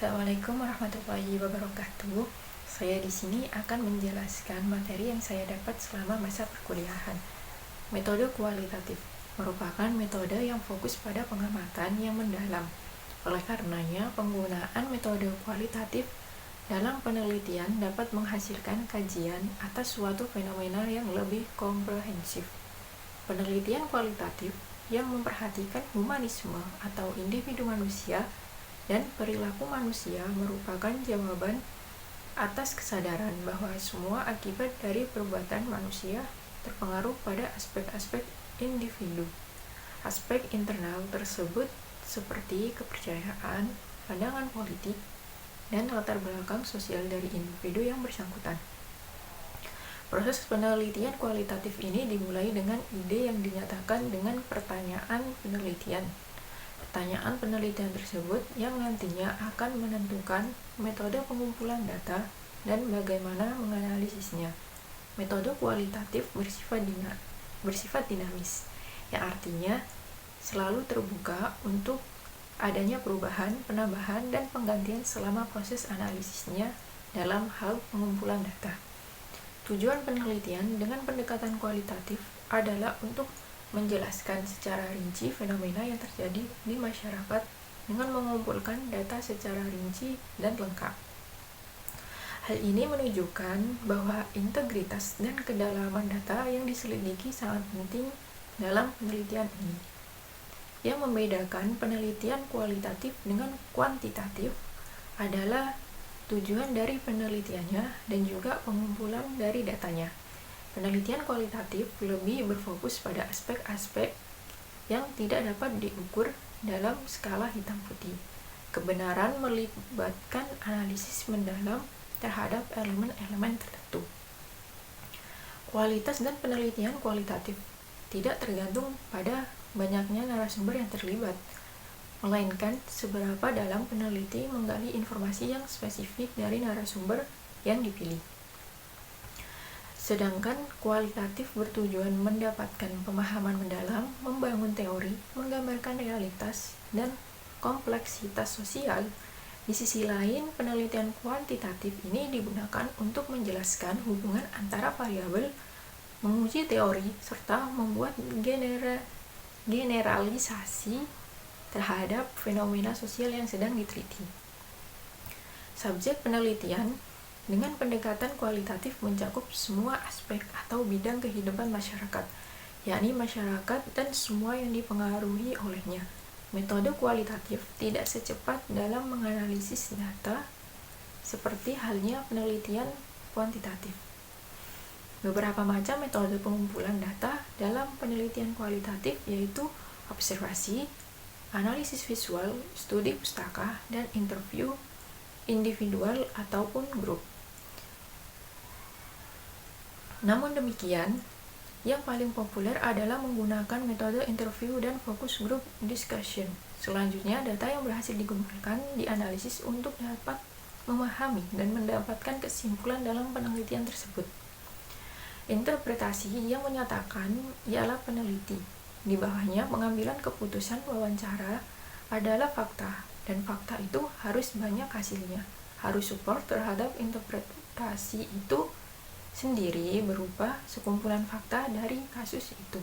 Assalamualaikum warahmatullahi wabarakatuh. Saya di sini akan menjelaskan materi yang saya dapat selama masa perkuliahan. Metode kualitatif merupakan metode yang fokus pada pengamatan yang mendalam. Oleh karenanya, penggunaan metode kualitatif dalam penelitian dapat menghasilkan kajian atas suatu fenomena yang lebih komprehensif. Penelitian kualitatif yang memperhatikan humanisme atau individu manusia dan perilaku manusia merupakan jawaban atas kesadaran bahwa semua akibat dari perbuatan manusia terpengaruh pada aspek-aspek individu. Aspek internal tersebut seperti kepercayaan, pandangan politik, dan latar belakang sosial dari individu yang bersangkutan. Proses penelitian kualitatif ini dimulai dengan ide yang dinyatakan dengan pertanyaan penelitian. Pertanyaan penelitian tersebut yang nantinya akan menentukan metode pengumpulan data dan bagaimana menganalisisnya. Metode kualitatif bersifat dinamis, yang artinya selalu terbuka untuk adanya perubahan, penambahan, dan penggantian selama proses analisisnya dalam hal pengumpulan data. Tujuan penelitian dengan pendekatan kualitatif adalah untuk menjelaskan secara rinci fenomena yang terjadi di masyarakat dengan mengumpulkan data secara rinci dan lengkap. Hal ini menunjukkan bahwa integritas dan kedalaman data yang diselidiki sangat penting dalam penelitian ini. Yang membedakan penelitian kualitatif dengan kuantitatif adalah tujuan dari penelitiannya dan juga pengumpulan dari datanya. Penelitian kualitatif lebih berfokus pada aspek-aspek yang tidak dapat diukur dalam skala hitam putih. Kebenaran melibatkan analisis mendalam terhadap elemen-elemen tertentu. Kualitas dan penelitian kualitatif tidak tergantung pada banyaknya narasumber yang terlibat, melainkan seberapa dalam peneliti menggali informasi yang spesifik dari narasumber yang dipilih. Sedangkan kualitatif bertujuan mendapatkan pemahaman mendalam, membangun teori, menggambarkan realitas, dan kompleksitas sosial. Di sisi lain, penelitian kuantitatif ini digunakan untuk menjelaskan hubungan antara variabel, menguji teori, serta membuat generalisasi terhadap fenomena sosial yang sedang diteliti. Subjek penelitian dengan pendekatan kualitatif mencakup semua aspek atau bidang kehidupan masyarakat, yakni masyarakat dan semua yang dipengaruhi olehnya. Metode kualitatif tidak secepat dalam menganalisis data seperti halnya penelitian kuantitatif. Beberapa macam metode pengumpulan data dalam penelitian kualitatif yaitu observasi, analisis visual, studi pustaka, dan interview individual ataupun grup. Namun demikian, yang paling populer adalah menggunakan metode interview dan focus group discussion. Selanjutnya, data yang berhasil digunakan dianalisis untuk dapat memahami dan mendapatkan kesimpulan dalam penelitian tersebut. Interpretasi yang menyatakan ialah peneliti. Di bawahnya, pengambilan keputusan wawancara adalah fakta, dan fakta itu harus banyak hasilnya, harus support terhadap interpretasi itu sendiri berupa sekumpulan fakta dari kasus itu.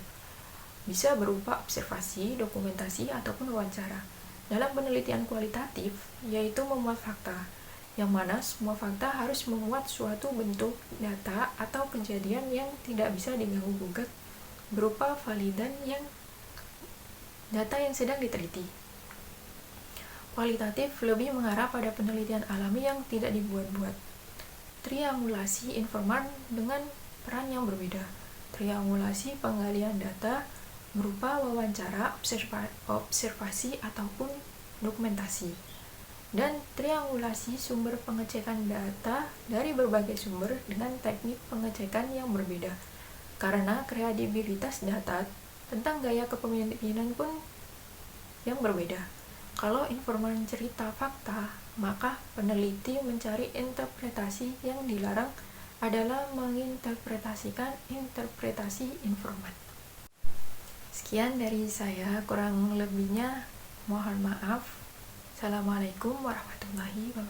Bisa berupa observasi, dokumentasi, ataupun wawancara. Dalam penelitian kualitatif, yaitu memuat fakta, yang mana semua fakta harus memuat suatu bentuk data atau kejadian yang tidak bisa diganggu-gugat berupa validan yang data yang sedang diteliti. Kualitatif lebih mengarah pada penelitian alami yang tidak dibuat-buat. Triangulasi informan dengan peran yang berbeda. Triangulasi penggalian data berupa wawancara, observasi, ataupun dokumentasi. Dan triangulasi sumber pengecekan data dari berbagai sumber dengan teknik pengecekan yang berbeda. Karena kredibilitas data tentang gaya kepemimpinan pun yang berbeda. Kalau informan cerita fakta, maka peneliti mencari interpretasi. Yang dilarang adalah menginterpretasikan interpretasi informan. Sekian dari saya, kurang lebihnya mohon maaf. Assalamualaikum warahmatullahi wabarakatuh.